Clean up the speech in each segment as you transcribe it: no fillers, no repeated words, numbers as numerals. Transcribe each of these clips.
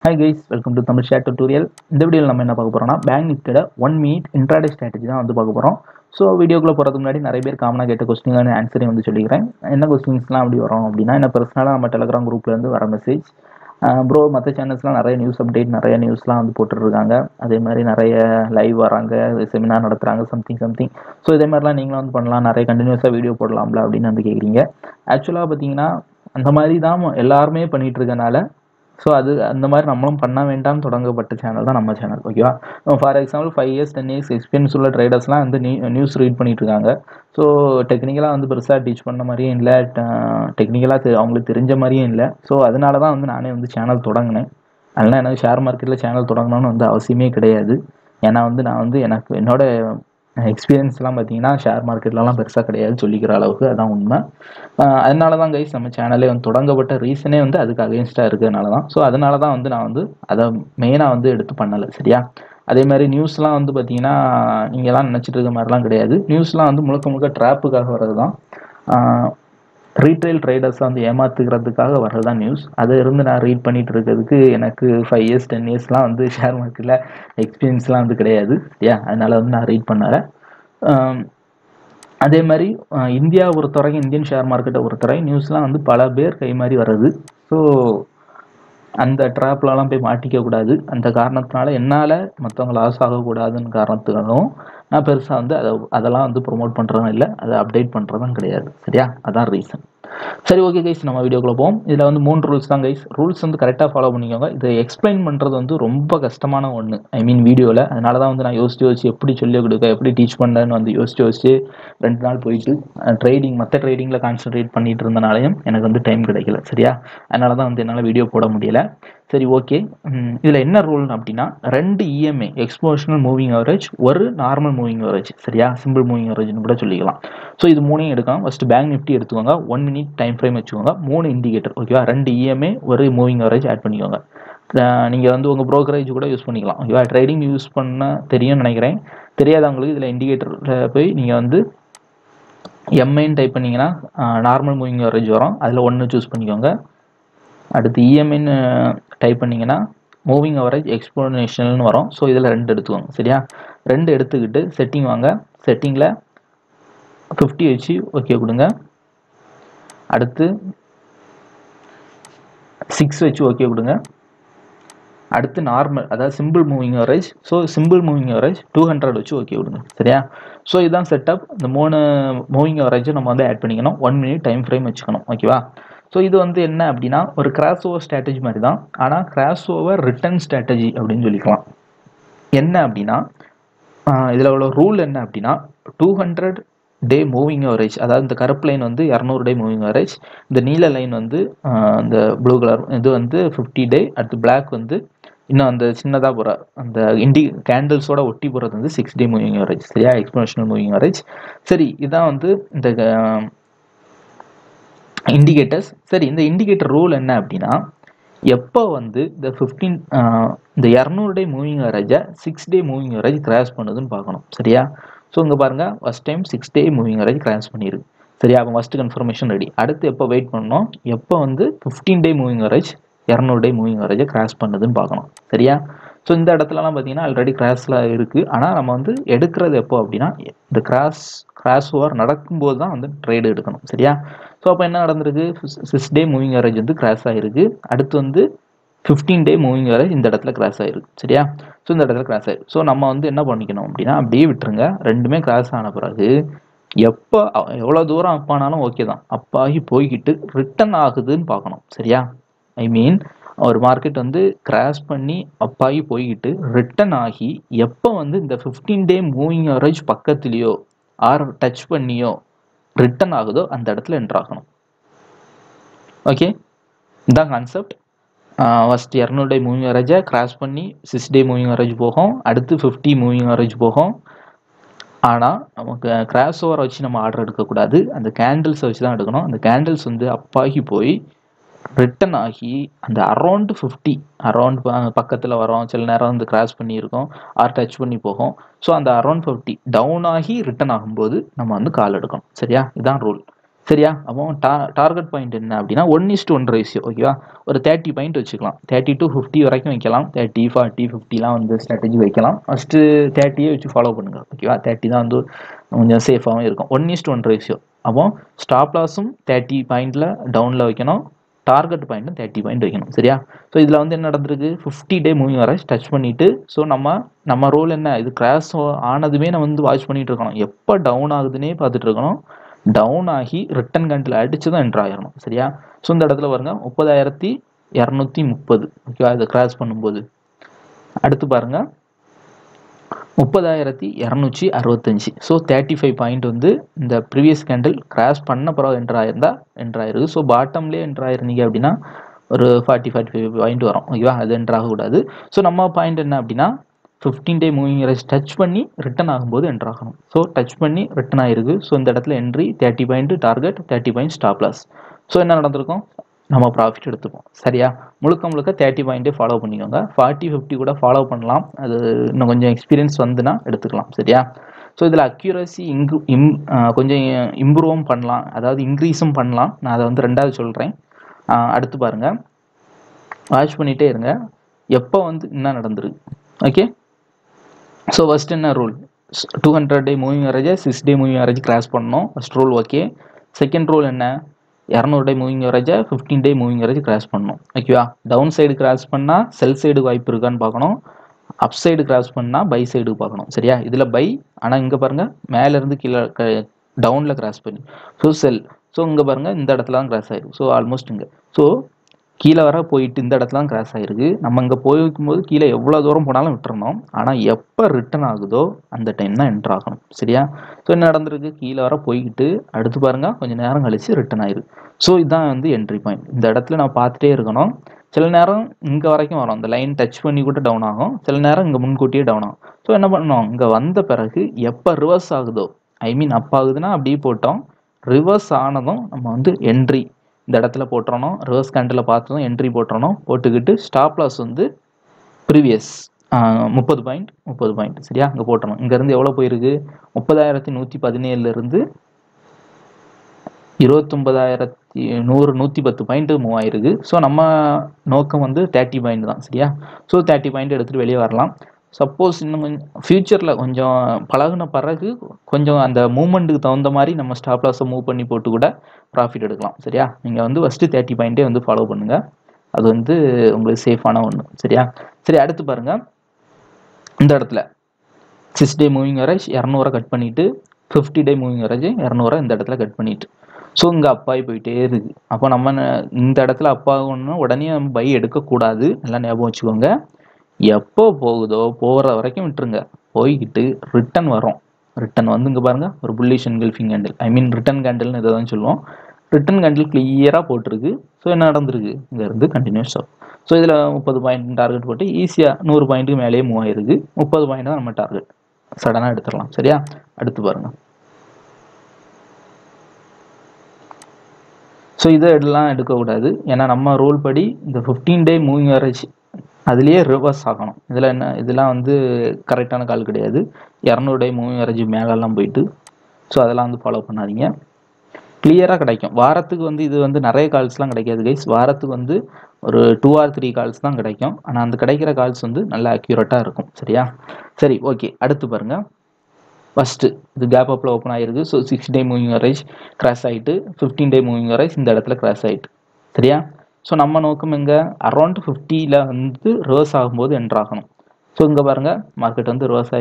Hi guys, welcome to Tamil Share Tutorial. இந்த வீடியோல நம்ம என்ன பார்க்க போறோம்னா பேங்க் நிஃப்டியோட 1 minute intraday strategy தான் வந்து பார்க்க போறோம். ஸோ வீடியோக்குள்ள போறதுக்கு முன்னாடி நிறைய பேர் காமனாக கேட்ட கொஸ்டின் ஆன்சரையும் வந்து சொல்லிக்கிறேன். என்ன கொஸ்டின்ஸ்லாம் அப்படி வரும் அப்படின்னா என்ன பர்சனலாக நம்ம டெலிகிராம் குரூப்ல இருந்து வர மெசேஜ் ப்ரோ மற்ற சேனல்ஸ்லாம் நிறைய நியூஸ் அப்டேட் நிறைய நியூஸ்லாம் வந்து போட்டுருக்காங்க. அதே மாதிரி நிறைய லைவ் வராங்க, செமினார் நடத்துறாங்க, சம்திங். ஸோ இதே மாதிரிலாம் நீங்களும் வந்து பண்ணலாம், நிறைய கண்டினியூஸாக வீடியோ போடலாம்ல அப்படின்னு வந்து கேட்குறீங்க. ஆக்சுவலாக பார்த்தீங்கன்னா அந்த மாதிரி தான் எல்லாருமே பண்ணிட்டு இருக்கனால ஸோ அது அந்த மாதிரி நம்மளும் பண்ண வேண்டாம்னு தொடங்கப்பட்ட சேனல் தான் நம்ம சேனல். ஓகேவா? For example 5 years 10 years experience உள்ள ட்ரேடர்ஸ்லாம் வந்து நியூஸ் ரீட் பண்ணிட்டு இருக்காங்க. ஸோ டெக்னிக்கலாக வந்து பெருசாக டீச் பண்ண மாதிரியும் இல்லை, டெக்னிக்கலாக அவங்களுக்கு தெரிஞ்ச மாதிரியும் இல்லை. ஸோ அதனால தான் வந்து நானே வந்து சேனல் தொடங்கினேன். அதனால் எனக்கு ஷேர் மார்க்கெட்டில் சேனல் தொடங்கணும்னு வந்து அவசியமே கிடையாது. ஏன்னா வந்து நான் வந்து எனக்கு என்னோட எக்ஸ்பீரியன்ஸ்லாம் பார்த்தீங்கன்னா ஷேர் மார்க்கெட்லலாம் பெருசாக கிடையாது சொல்லிக்கிற அளவுக்கு, அதான் உண்மை. அதனால தான் கைஸ் நம்ம சேனலே வந்து தொடங்கப்பட்ட ரீசனே வந்து அதுக்கு அகேன்ஸ்டாக இருக்கிறதுனால தான். ஸோ அதனால தான் வந்து நான் வந்து அதை மெயினாக வந்து எடுத்து பண்ணலை. சரியா? அதே மாதிரி நியூஸ்லாம் வந்து பார்த்தீங்கன்னா நீங்கள்லாம் நினச்சிட்டு இருக்க மாதிரிலாம் கிடையாது. நியூஸ்லாம் வந்து முழுக்க ட்ராப்புக்காக வர்றது தான். ரீட்டைல் ட்ரேடர்ஸை வந்து ஏமாத்துக்கிறதுக்காக வர்றதுதான் நியூஸ். அதை இருந்து நான் ரீட் பண்ணிட்டு இருக்கிறதுக்கு எனக்கு 5 years 10 yearsலாம் வந்து ஷேர் மார்க்கெட்டில் எக்ஸ்பீரியன்ஸ்லாம் வந்து கிடையாது. சரியா? அதனால வந்து நான் ரீட் பண்ணலை. அதே மாதிரி இந்தியாவை பொறுத்தவரைக்கும், இந்தியன் ஷேர் மார்க்கெட்டை பொறுத்தவரை நியூஸ்லாம் வந்து பல பேர் கை மாறி வர்றது. ஸோ அந்த ட்ராப்லலாம் போய் மாட்டிக்க கூடாது. அந்த காரணத்தினால என்னால் மற்றவங்க லாஸ் ஆகக்கூடாதுன்னு காரணத்துக்காகவும் நான் பெருசாக வந்து அதெல்லாம் வந்து ப்ரொமோட் பண்ணுறதும் இல்லை, அதை அப்டேட் பண்ணுறதும் கிடையாது. சரியா? அதான் ரீசன். சரி, ஓகே கைஸ், நம்ம வீடியோக்குள்ள போவோம். இதில் வந்து 3 ரூல்ஸ் தான் கைஸ். ரூல்ஸ் வந்து கரெக்டாக ஃபாலோ பண்ணிக்கோங்க. இதை எக்ஸ்பிளைன் பண்ணுறது வந்து ரொம்ப கஷ்டமான ஒன்று, ஐ மீன் வீடியோவில். அதனால தான் வந்து நான் யோசிச்சு எப்படி சொல்லிக் கொடுக்க, எப்படி டீச் பண்ணுறேன்னு வந்து யோசிச்சு 2 நாள் போயிட்டு மற்ற ட்ரேடிங்கில் கான்சென்ட்ரேட் பண்ணிட்டு இருந்தனாலையும் எனக்கு வந்து டைம் கிடைக்கல. சரியா? அதனால தான் வந்து என்னால் வீடியோ போட முடியல. சரி, ஓகே. இதில் என்ன ரூல் அப்படின்னா 2 EMA எக்ஸ்போஷனல் மூவிங் அவரேஜ், ஒரு நார்மல் மூவிங் அவரேஜ். சரியா? சிம்பிள் மூவிங் அவரேஜ்னு கூட சொல்லிக்கலாம். ஸோ இது 3 எடுக்கலாம். ஃபர்ஸ்ட் பேங்க் நிஃப்டி எடுத்துக்கோங்க, 1 minute டைம் ஃப்ரேம் வச்சுக்கோங்க, 3 இண்டிகேட்டர். ஓகேவா? 2 EMA ஒரு மூவிங் அவரேஜ் ஆட் பண்ணிக்கோங்க. நீங்கள் வந்து உங்கள் ப்ரோக்கரேஜ் கூட யூஸ் பண்ணிக்கலாம். ஓகேவா? ட்ரேடிங் யூஸ் பண்ண தெரியும்னு நினைக்கிறேன். தெரியாதவங்களுக்கு இதில் இண்டிகேட்டரில் போய் நீங்கள் வந்து எம்ஐன்னு டைப் பண்ணிங்கன்னா நார்மல் மூவிங் அவரேஜ் வரும், அதில் 1 சூஸ் பண்ணிக்கோங்க. அடுத்து இஎம்ஐன்னு டைப் பண்ணிங்கன்னா மூவிங் அவரேஜ் எக்ஸ்போனேஷனல்னு வரும். ஸோ இதில் 2 எடுத்துக்கோங்க. சரியா? 2 எடுத்துக்கிட்டு செட்டிங் வாங்க. செட்டிங்கில் 50 வச்சு ஓகே கொடுங்க. அடுத்து 6 வச்சு ஓகே கொடுங்க. அடுத்து நார்மல், அதாவது simple moving average. So simple moving average 200 வச்சு ஓகே கொடுங்க. சரியா? ஸோ இதுதான் செட்டப். இந்த 3 மூவிங் அவரேஜை நம்ம வந்து ஆட் பண்ணிக்கணும். 1 minute டைம் ஃப்ரேம் வச்சுக்கணும். ஓகேவா? ஸோ இது வந்து என்ன அப்படின்னா ஒரு கிராஸ் ஓவர் ஸ்ட்ராட்டஜி மாதிரி தான், ஆனால் கிராஸ் ஓவர் ரிட்டர்ன் ஸ்ட்ராட்டஜி அப்படின்னு சொல்லிக்கலாம். என்ன அப்படின்னா இதில் உள்ள ரூல் என்ன அப்படின்னா 200 டே மூவிங் அவரேஜ், அதாவது இந்த கருப்பு லைன் வந்து 200 டே மூவிங் அவரேஜ், இந்த நீல லைன் வந்து இந்த ப்ளூ கலர் இது வந்து 50 டே, அடுத்து பிளாக் வந்து இன்னும் அந்த சின்னதாக போகிற அந்த கேண்டில்ஸோட ஒட்டி போகிறது வந்து 6 டே மூவிங் அவரேஜ். சரியா? எக்ஸ்போனேஷனல் மூவிங் அவரேஜ். சரி, இதான் வந்து இந்த இண்டிகேட்டர்ஸ். சரி, இந்த இண்டிகேட்டர் ரூல் என்ன அப்படின்னா எப்போ வந்து இந்த 200 டே மூவிங் அவரேஜை 6 டே மூவிங் அவரேஜ் கிராஸ் பண்ணுதுன்னு பார்க்கணும். சரியா? ஸோ இங்கே பாருங்கள், first time 6 day moving average cross பண்ணியிருக்கு. சரியா? அப்போ ஃபர்ஸ்ட் கன்ஃபர்மேஷன் ரெடி. அடுத்து எப்போ வெயிட் பண்ணணும், எப்போ வந்து 15 day moving average 200 day moving அவரேஜை கிராஸ் பண்ணுதுன்னு பார்க்கணும். சரியா? ஸோ இந்த இடத்துலலாம் பார்த்தீங்கன்னா ஆல்ரெடி கிராஸில் இருக்குது. ஆனால் நம்ம வந்து எடுக்கிறது எப்போ அப்படின்னா இந்த கிராஸ் ஓவர் நடக்கும்போது தான் வந்து ட்ரேடு எடுக்கணும். சரியா? ஸோ அப்போ என்ன நடந்திருக்கு, 6 டே மூவிங் அவரேஜ் வந்து கிராஸ் ஆகிருக்கு. அடுத்து வந்து 15 டே மூவிங் அவரேஜ் இந்த இடத்துல கிராஸ் ஆகிருக்கு. சரியா? ஸோ இந்த இடத்துல கிராஸ் ஆகிருக்கு. ஸோ நம்ம வந்து என்ன பண்ணிக்கணும் அப்படின்னா அப்படியே விட்டுருங்க. ரெண்டுமே கிராஸ் ஆன பிறகு எப்போ எவ்வளோ தூரம் அப்பானாலும் ஓகே தான், அப்பாகி போய்கிட்டு ரிட்டர்ன் ஆகுதுன்னு பார்க்கணும். சரியா? ஐ மீன் ஒரு மார்க்கெட் வந்து கிராஸ் பண்ணி அப்பாகி போய்கிட்டு ரிட்டர்ன் ஆகி எப்போ வந்து இந்த 15 டே மூவிங் அவரேஜ் பக்கத்துலேயோ ஆர் டச் பண்ணியோ ரிட்டர்ன் ஆகுதோ அந்த இடத்துல என்ட்ரு ஆகணும். ஓகே, இதான் கான்செப்ட். ஃபர்ஸ்ட் 200 டே மூவிங் அவரேஜை கிராஸ் பண்ணி 6 டே மூவிங் அவரேஜ் போகும், அடுத்து 50 மூவிங் அவரேஜ் போகும். ஆனால் நமக்கு கிராஸ் ஓவர் வச்சு நம்ம ஆர்டர் எடுக்கக்கூடாது, அந்த கேண்டில்ஸை வச்சு தான் எடுக்கணும். அந்த கேண்டில்ஸ் வந்து அப்பாகி போய் ரிட்டன் ஆகி அந்த அரௌண்ட் 50 அரௌண்ட் பக்கத்தில் வரோம், சில நேரம் வந்து கிராஸ் பண்ணியிருக்கோம் ஆர் டச் பண்ணி போகும். ஸோ அந்த அரௌண்ட் 50 டவுன் ஆகி ரிட்டன் ஆகும்போது நம்ம வந்து கால் எடுக்கணும். சரியா? இதுதான் ரூல். சரியா? அப்போ டார்கெட் பாயிண்ட் என்ன அப்படின்னா 1:1 ரேஷியோ. ஓகேவா? ஒரு 30 பாயிண்ட் வச்சுக்கலாம். 30 to 50 வரைக்கும் வைக்கலாம். 30, 40, 50லாம் வந்து ஸ்ட்ராட்டஜி வைக்கலாம். ஃபர்ஸ்ட் 30யே வச்சு ஃபாலோ பண்ணுங்க. ஓகேவா? 30 தான் வந்து கொஞ்சம் சேஃபாகவும் இருக்கும். 1:1 ரேஷியோ. அப்போ ஸ்டாப் லாஸும் 30 பாயிண்ட்ல டவுன்ல வைக்கணும். டார்கெட் பாயிண்ட்டும் 30 பாயிண்ட் வைக்கணும். சரியா? ஸோ இதில் வந்து என்ன நடந்திருக்கு? 50 டே மூவிங் ஆவரேஜ் டச் பண்ணிட்டு, ஸோ நம்ம ரோல் என்ன, இது கிராஷ் ஆனதுமே நம்ம வந்து வாட்ச் பண்ணிட்டு இருக்கணும். எப்போ டவுன் ஆகுதுன்னே பார்த்துட்டு இருக்கணும். டவுன் ஆகி ரிட்டன் கண்டில் அடிச்சு தான் என்ட்ரு ஆயிடணும். சரியா? ஸோ இந்த இடத்துல பாருங்க 30,230. ஓகேவா? இதை கிராஸ் பண்ணும்போது அடுத்து பாருங்க 30,265. ஸோ 35 பாயிண்ட் வந்து இந்த ப்ரீவியஸ் கேண்டில் கிராஸ் பண்ண பிறகு என்ட்ரு ஆயிருந்தா என்ட்ரு ஆயிருக்கு. ஸோ பாட்டம்லேயே என்ட்ரு ஆயிருந்தீங்க அப்படின்னா ஒரு 45 பாயிண்ட் வரும். ஓகேவா? அது என்ட்ரு ஆகக்கூடாது. ஸோ நம்ம பாயிண்ட் என்ன அப்படின்னா 15 டே மூவிங் ஆவரேஜ் டச் பண்ணி ரிட்டன் ஆகும்போது என்ட்ரு ஆகணும். ஸோ டச் பண்ணி ரிட்டன் ஆயிருக்கு. ஸோ இந்த இடத்துல entry 30 point target, 30 point stop loss. So என்ன நடந்திருக்கும்? நம்ம ப்ராஃபிட் எடுத்துப்போம். சரியா? முழுக்க 30 பாயிண்டே ஃபாலோ பண்ணிக்கோங்க. 40, 50 கூட ஃபாலோ பண்ணலாம். அது இன்னும் கொஞ்சம் எக்ஸ்பீரியன்ஸ் வந்துன்னா எடுத்துக்கலாம். சரியா? ஸோ இதில் அக்யூரசி கொஞ்சம் இம்ப்ரூவும் பண்ணலாம், அதாவது இன்க்ரீஸும் பண்ணலாம். நான் அதை வந்து ரெண்டாவது சொல்கிறேன். அடுத்து பாருங்க, வாட்ச் பண்ணிகிட்டே இருங்க எப்போ வந்து என்ன நடந்துருக்கு. ஓகே? ஸோ ஃபர்ஸ்ட் என்ன rule? 200 day moving average 6 day moving average cross பண்ணணும். First rule. Okay? Second rule என்ன? 200 day moving average 15 day moving average cross பண்ணணும். ஓகேவா? டவுன் சைடு கிராஸ் பண்ணால் செல் சைடு வாய்ப்பு இருக்கான்னு பார்க்கணும். அப் சைடு கிராஸ் பண்ணால் பை சைடு பார்க்கணும். சரியா? இதில் பை, ஆனால் இங்கே பாருங்கள் மேலேருந்து கீழே டவுனில் கிராஸ் பண்ணி, ஸோ செல். ஸோ இங்கே பாருங்கள் இந்த இடத்துல தான் கிராஸ் ஆயிருக்கு. ஸோ ஆல்மோஸ்ட் இங்கே, ஸோ கீழே வர போயிட்டு இந்த இடத்துல தான் கிராஸ் ஆயிருக்கு. நம்ம இங்கே போயிருக்கும்போது கீழே எவ்வளோ தூரம் போனாலும் விட்டுறணும். ஆனால் எப்போ ரிட்டர்ன் ஆகுதோ அந்த டைம் தான் என்ட்ரு ஆகணும். சரியா? ஸோ என்ன நடந்திருக்கு? கீழே வர போய்கிட்டு அடுத்து பாருங்க கொஞ்சம் நேரம் கழிச்சு ரிட்டர்ன் ஆயிருக்கு. ஸோ இதுதான் வந்து என்ட்ரி பாயிண்ட். இந்த இடத்துல நான் பார்த்துட்டே இருக்கணும். சில நேரம் இங்கே வரைக்கும் வரும், அந்த லைன் டச் பண்ணி கூட டவுன் ஆகும். சில நேரம் இங்கே முன்கூட்டியே டவுன் ஆகும். ஸோ என்ன பண்ணணும்? இங்கே வந்த பிறகு எப்போ ரிவர்ஸ் ஆகுதோ, ஐ மீன் அப் ஆகுதுன்னா அப்படியே போட்டோம். ரிவர்ஸ் ஆனதும் நம்ம வந்து என்ட்ரி இந்த இடத்துல போட்டுறணும். ரிவர்ஸ் கேண்டில் பார்த்ததும் என்ட்ரி போட்டுறணும். போட்டுக்கிட்டு ஸ்டாப் லாஸ் வந்து ப்ரீவியஸ் 30 பாயிண்ட். சரியா? இங்கே போட்டணும். இங்கேருந்து எவ்வளோ போயிருக்கு? 30,117 29,100 110 பாயிண்ட் மூவ் ஆயிருக்கு. ஸோ நம்ம நோக்கம் வந்து 30 பாயிண்ட் தான். சரியா? ஸோ 30 பாயிண்ட் எடுத்துகிட்டு வெளியே வரலாம். சப்போஸ் இன்னும் கொஞ்சம் ஃபியூச்சரில் கொஞ்சம் பழகுன பிறகு கொஞ்சம் அந்த மூவ்மெண்ட்டுக்கு தகுந்த மாதிரி நம்ம ஸ்டாப் லாஸை மூவ் பண்ணி போட்டு கூட ப்ராஃபிட் எடுக்கலாம். சரியா? நீங்கள் வந்து ஃபஸ்ட்டு 30 பாயிண்ட்டே வந்து ஃபாலோ பண்ணுங்கள். அது வந்து உங்களுக்கு சேஃபான ஒன்று. சரியா? சரி, அடுத்து பாருங்கள். இந்த இடத்துல 6 டே மூவிங் ஆவரேஜ் 200 கட் பண்ணிவிட்டு 50 டே மூவிங் ஆவரேஜ் 200 இந்த இடத்துல கட் பண்ணிட்டு, ஸோ இங்கே அப்பாகி போயிட்டே இருக்குது. அப்போ நம்ம இந்த இடத்துல அப்பாகணும்னா உடனே நம்ம பை எடுக்கக்கூடாது. நல்லா ஞாபகம் வச்சுக்கோங்க. எப்போ போகுதோ போகிற வரைக்கும் விட்டுருங்க. போய்கிட்டு ரிட்டன் வரும். ரிட்டன் வந்து இங்கே பாருங்கள் ஒரு புல்லிஷ் என்கல்ஃபிங் கேண்டில், ஐ மீன் ரிட்டன் கேண்டில்னு இதை தான் சொல்லுவோம். ரிட்டன் கேண்டில் கிளியராக போட்டிருக்கு. ஸோ என்ன நடந்திருக்கு? இங்கேருந்து கண்டினியூஸ் ஆகும். ஸோ இதில் 30 பாயிண்ட் டார்கெட் போட்டு ஈஸியாக 100 பாயிண்ட்டுக்கு மேலேயே மூவ் ஆயிருக்கு. 30 பாயிண்ட் தான் நம்ம டார்கெட். சடனாக எடுத்துடலாம். சரியா? அடுத்து பாருங்கள். ஸோ இதை எல்லாம் எடுக்கக்கூடாது. ஏன்னா நம்ம ரூல் படி இந்த 15 டே மூவிங் ஆவரேஜ் அதுலேயே ரிவர்ஸ் ஆகணும். இதில் என்ன, இதெல்லாம் வந்து கரெக்டான கால் கிடையாது. 200 டே மூவிங் ஆவரேஜ் மேலெல்லாம் போயிட்டு, ஸோ அதெல்லாம் வந்து ஃபாலோ பண்ணாதீங்க. கிளியராக கிடைக்கும். வாரத்துக்கு வந்து இது வந்து நிறைய கால்ஸ்லாம் கிடைக்காது கைஸ். வாரத்துக்கு வந்து ஒரு 2 or 3 கால்ஸ் தான் கிடைக்கும். ஆனால் அந்த கிடைக்கிற கால்ஸ் வந்து நல்லா அக்யூரேட்டாக இருக்கும். சரியா? சரி, ஓகே. அடுத்து பாருங்கள். ஃபஸ்ட்டு இது கேப் அப்பில் ஓப்பன் ஆகிருக்கு. So 6 day moving average cross ஆகிட்டு 15 டே மூவிங் ஆவரேஜ் இந்த இடத்துல கிராஸ் ஆகிட்டு. சரியா? ஸோ நம்ம நோக்கம் எங்கே? அரௌண்ட் 50ல் வந்து ரிவர்ஸ் ஆகும்போது என்ட்ரு ஆகணும். ஸோ இங்கே பாருங்கள் மார்க்கெட் வந்து ரிவர்ஸ்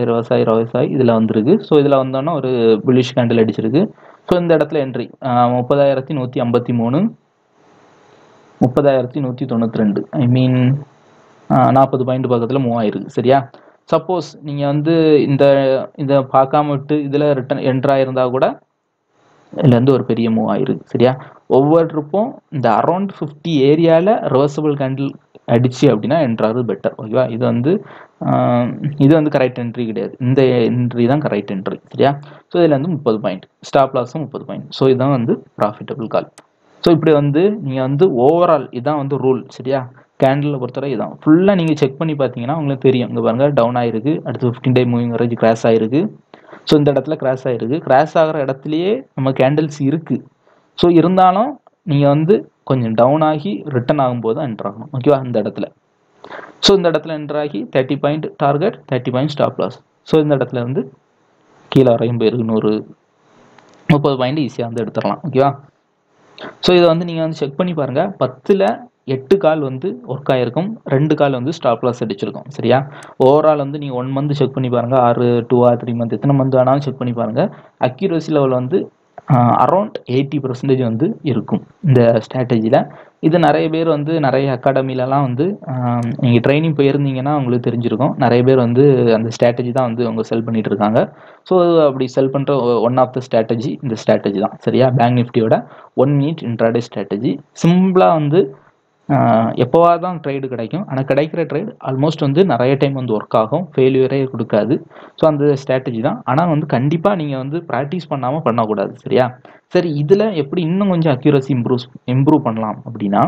ஆகி இதில் வந்துருக்கு. ஸோ இதில் வந்தோன்னா ஒரு புல்லிஷ் கேண்டில் அடிச்சிருக்கு. ஸோ இந்த இடத்துல என்ட்ரி 30,153 30,192, ஐ மீன் 40 பாயிண்ட் பக்கத்தில் மூவ் ஆயிருக்கு. சரியா? சப்போஸ் நீங்கள் வந்து இதை பார்க்காம விட்டு இதில் ரிட்டன் என்ட்ரு ஆயிருந்தால் கூட இதுலேருந்து ஒரு பெரிய மூவ் ஆயிருக்கு. சரியா? ஒவ்வொரு ட்ரிப்பும் இந்த அரௌண்ட் 50 ஏரியாவில் ரிவர்சபிள் கேண்டில் அடிச்சு அப்படின்னா என்ட்ராது பெட்டர். ஓகேவா? இது வந்து கரெக்ட் என்ட்ரி கிடையாது. இந்த என்ட்ரி தான் கரெக்ட் என்ட்ரி. சரியா? ஸோ இதில் வந்து 30 பாயிண்ட், ஸ்டாப் லாஸும் 30 பாயிண்ட். ஸோ இதுதான் வந்து ப்ராஃபிட்டபிள் கால். ஸோ இப்படி வந்து நீங்கள் வந்து ஓவரால் இதான் வந்து ரூல். சரியா? கேண்டில் பொறுத்தவரை இதான் ஃபுல்லாக நீங்கள் செக் பண்ணி பார்த்தீங்கன்னா உங்களுக்கு தெரியும். இங்கே பாருங்கள் டவுன் ஆயிருக்கு. அடுத்து 15 டே மூவிங் ஆவரேஜ் கிராஸ் ஆயிருக்கு. ஸோ இந்த இடத்துல கிராஸ் ஆகிருக்கு. கிராஸ் ஆகிற இடத்துலையே நம்ம கேண்டில்ஸ் இருக்குது. ஸோ இருந்தாலும் நீங்கள் வந்து கொஞ்சம் டவுன் ஆகி ரிட்டர்ன் ஆகும்போது தான் என்ட்ரு ஆகணும். ஓகேவா? இந்த இடத்துல. ஸோ இந்த இடத்துல என்ட்ரு ஆகி 30 point target, 30 point stop loss. So இந்த இடத்துல வந்து கீழே வரையும் போயிருக்கு. 130 பாயிண்ட் ஈஸியாக வந்து எடுத்துடலாம். ஓகேவா? ஸோ இதை வந்து நீங்கள் வந்து செக் பண்ணி பாருங்கள். 10ல் 8 கால் வந்து ஒர்க் ஆகிருக்கும், 2 கால் வந்து ஸ்டாப் லாஸ் அடிச்சிருக்கும். சரியா? ஓவரால் வந்து நீங்கள் 1 மந்த் செக் பண்ணி பாருங்கள். 6, 2 ஆர் 3 மந்த் எத்தனை மந்த் வேணாலும் செக் பண்ணி பாருங்கள். அக்யூரசி லெவல் வந்து அரௌண்ட் 80% வந்து இருக்கும் இந்த ஸ்ட்ராட்டஜியில். இது நிறைய பேர் வந்து நிறைய அகாடமிலலாம் வந்து நீங்கள் ட்ரைனிங் போயிருந்தீங்கன்னா உங்களுக்கு தெரிஞ்சிருக்கும். நிறைய பேர் வந்து அந்த ஸ்ட்ராட்டஜி தான் வந்து அவங்க செல் பண்ணிட்டு இருக்காங்க. ஸோ அப்படி செல் பண்ணுற ஒன் ஆஃப் த ஸ்ட்ராட்டஜி இந்த ஸ்ட்ராட்டஜி தான். சரியா? பேங்க் நிஃப்டியோட 1 மினிட் இன்ட்ராடே ஸ்ட்ராட்டஜி. சிம்பிளாக வந்து எப்போவாது தான் ட்ரேடு கிடைக்கும். ஆனால் கிடைக்கிற ட்ரேட் ஆல்மோஸ்ட் வந்து நிறைய டைம் வந்து ஒர்க் ஆகும், ஃபெயிலியரே கொடுக்காது. ஸோ அந்த ஸ்ட்ராட்டஜி தான். ஆனால் வந்து கண்டிப்பாக நீங்கள் வந்து ப்ராக்டிஸ் பண்ணாமல் பண்ணக்கூடாது. சரியா? சரி, இதில் எப்படி இன்னும் கொஞ்சம் அக்யூரசி இம்ப்ரூவ் பண்ணலாம் அப்படின்னா,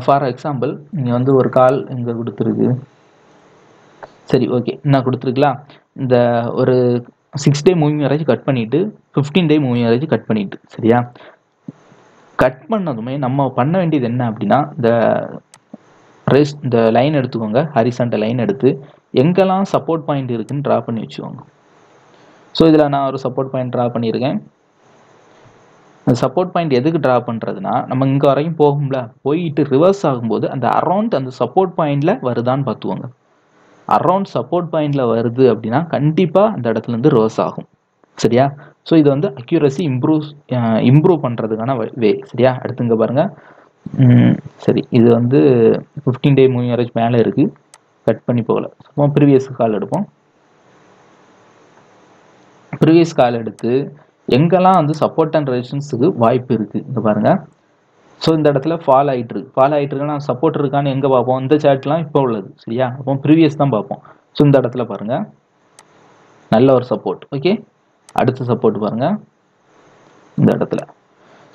ஃபார் எக்ஸாம்பிள் நீங்கள் வந்து ஒரு கால் இங்கே கொடுத்துருக்கு. சரி, ஓகே, என்ன கொடுத்துருக்கலாம்? இந்த ஒரு 6 டே மூவிங் ஆவரேஜ் கட் பண்ணிவிட்டு 15 டே மூவிங் ஆவரேஜ் கட் பண்ணிவிட்டு, சரியா? கட் பண்ணதுமே நம்ம பண்ண வேண்டியது என்ன அப்படின்னா, இந்த லைன் எடுத்துக்கோங்க, ஹரிசாண்டல் லைன் எடுத்து எங்கெல்லாம் சப்போர்ட் பாயிண்ட் இருக்குன்னு ட்ரா பண்ணி வச்சுக்கோங்க. ஸோ இதில் நான் ஒரு சப்போர்ட் பாயிண்ட் ட்ரா பண்ணியிருக்கேன். அந்த சப்போர்ட் பாயிண்ட் எதுக்கு ட்ரா பண்ணுறதுனா, நம்ம இங்கே வரைக்கும் போகும்ல, போயிட்டு ரிவர்ஸ் ஆகும்போது அந்த அரௌண்ட் அந்த சப்போர்ட் பாயிண்டில் வருதான்னு பார்த்துவோங்க. அரௌண்ட் சப்போர்ட் பாயிண்டில் வருது அப்படின்னா கண்டிப்பாக அந்த இடத்துல இருந்து ரிவர்ஸ் ஆகும். சரியா? ஸோ இது வந்து அக்யூரசி இம்ப்ரூவ் பண்ணுறதுக்கான வே. சரியா? அடுத்து இங்கே பாருங்கள். சரி, இது வந்து 15 டே மூவிங் ஆவரேஜ் மேலே இருக்குது, கட் பண்ணி போகல. ஸோ ப்ரீவியஸ் கால் எடுப்போம். ப்ரீவியஸ் கால் எடுத்து எங்கெல்லாம் வந்து சப்போர்ட் அண்ட் ரெசிஸ்டன்ஸுக்கு வாய்ப்பு இருக்குது இங்கே பாருங்கள். ஸோ இந்த இடத்துல ஃபால் ஆகிட்டு இருக்குன்னா சப்போர்ட் இருக்கான்னு எங்கே பார்ப்போம்? இந்த சார்ட்லாம் இப்போ உள்ளது. சரியா? அப்போ ப்ரீவியஸ் தான் பார்ப்போம். ஸோ இந்த இடத்துல பாருங்கள், நல்ல ஒரு சப்போர்ட். ஓகே, அடுத்த சப்போர்ட் பாருங்கள் இந்த இடத்துல.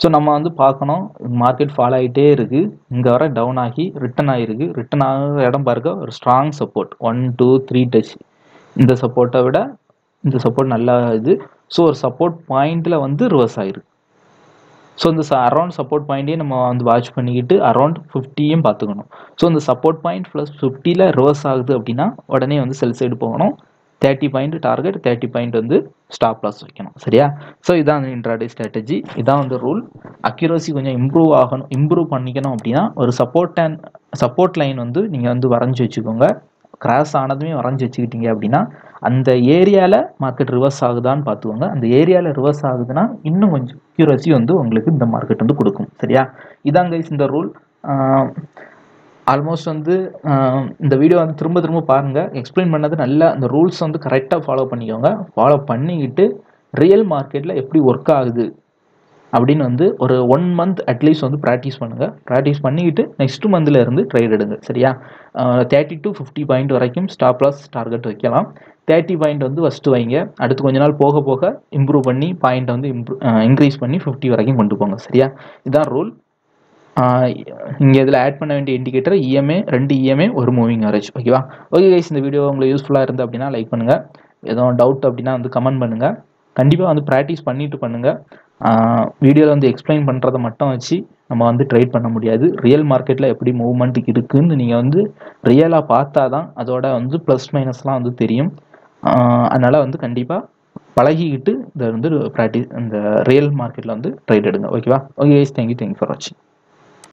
ஸோ நம்ம வந்து பார்க்கணும், மார்க்கெட் ஃபால் ஆகிட்டே இருக்குது, இங்கே வர டவுன் ஆகி ரிட்டன் ஆகிருக்கு. ரிட்டன் ஆகிற இடம் பாருங்க, ஒரு ஸ்ட்ராங் சப்போர்ட் 1, 2, 3 டச். இந்த சப்போர்ட்டை விட இந்த சப்போர்ட் நல்லா இது. ஸோ ஒரு சப்போர்ட் பாயிண்டில் வந்து ரிவர்ஸ் ஆகிருக்கு. ஸோ இந்த அரௌண்ட் சப்போர்ட் பாயிண்ட்டையும் நம்ம வந்து வாட்ச் பண்ணிக்கிட்டு அரௌண்ட் 50யும் பார்த்துக்கணும். ஸோ இந்த சப்போர்ட் பாயிண்ட் ப்ளஸ் 50ல் ரிவர்ஸ் ஆகுது அப்படின்னா உடனே வந்து செல் சைடு போகணும். 30 பாயிண்ட் டார்கெட், 30 பாயிண்ட் வந்து ஸ்டாப் லாஸ் வைக்கணும். சரியா? ஸோ இதான் வந்து இன்ட்ராடே ஸ்ட்ராட்டஜி. இதான் வந்து ரூல். அக்யூரசி கொஞ்சம் இம்ப்ரூவ் பண்ணிக்கணும் அப்படின்னா ஒரு சப்போர்ட் லைன் வந்து நீங்கள் வந்து வரைஞ்சி வச்சுக்கோங்க. கிராஸ் ஆனதுமே வரைஞ்சி வச்சுக்கிட்டீங்க அப்படின்னா அந்த ஏரியாவில் மார்க்கெட் ரிவர்ஸ் ஆகுதான்னு பார்த்துக்கோங்க. அந்த ஏரியாவில் ரிவர்ஸ் ஆகுதுன்னா இன்னும் கொஞ்சம் அக்யூரசி வந்து உங்களுக்கு இந்த மார்க்கெட் வந்து கொடுக்கும். சரியா? இதான் கைஸ் இந்த ரூல். ஆல்மோஸ்ட் வந்து இந்த வீடியோ வந்து திரும்ப பாருங்கள். எக்ஸ்பிளைன் பண்ணது நல்லா, அந்த ரூல்ஸ் வந்து கரெக்டாக ஃபாலோ பண்ணிக்கோங்க. ஃபாலோ பண்ணிக்கிட்டு ரியல் மார்க்கெட்டில் எப்படி ஒர்க் ஆகுது அப்படின்னு வந்து ஒரு 1 மந்த் அட்லீஸ்ட் வந்து ப்ராக்டிஸ் பண்ணுங்கள். ப்ராக்டிஸ் பண்ணிக்கிட்டு நெக்ஸ்ட் மந்த்ல இருந்து ட்ரேட் எடுங்க. சரியா? 30 to 50 பாயிண்ட் வரைக்கும் ஸ்டாப் லாஸ் டார்கெட் வைக்கலாம். 30 பாயிண்ட் வந்து ஃபஸ்ட்டு வைங்க. அடுத்து கொஞ்ச நாள் போக போக இம்ப்ரூவ் பண்ணி பாயிண்ட் வந்து இன்க்ரீஸ் பண்ணி 50 வரைக்கும் கொண்டு போங்க. சரியா? இதான் ரூல். இங்கே இதில் ஆட் பண்ண வேண்டிய இண்டிகேட்டர் இஎம்ஏ, 2 இஎம்ஏ, ஒரு மூவிங் ஆவரேஜ். ஓகேவா? ஓகே கைஸ், இந்த வீடியோ உங்களுக்கு யூஸ்ஃபுல்லாக இருந்து அப்படின்னா லைக் பண்ணுங்கள். எதுவும் டவுட் அப்படின்னா வந்து கமெண்ட் பண்ணுங்கள். கண்டிப்பாக வந்து ப்ராக்டிஸ் பண்ணிட்டு பண்ணுங்கள். வீடியோவில் வந்து எக்ஸ்பிளைன் பண்ணுறதை மட்டும் வச்சு நம்ம வந்து ட்ரேட் பண்ண முடியாது. ரியல் மார்க்கெட்டில் எப்படி மூவ்மெண்ட் இருக்குதுன்னு நீங்கள் வந்து ரியலாக பார்த்தா தான் அதோட வந்து ப்ளஸ் மைனஸ்லாம் வந்து தெரியும். அதனால் வந்து கண்டிப்பாக பழகிக்கிட்டு இதை வந்து இந்த ரியல் மார்க்கெட்டில் வந்து ட்ரேட் எடுங்க. ஓகேவா? ஓகே கைஸ், தேங்க்யூ ஃபார் வாட்சிங்.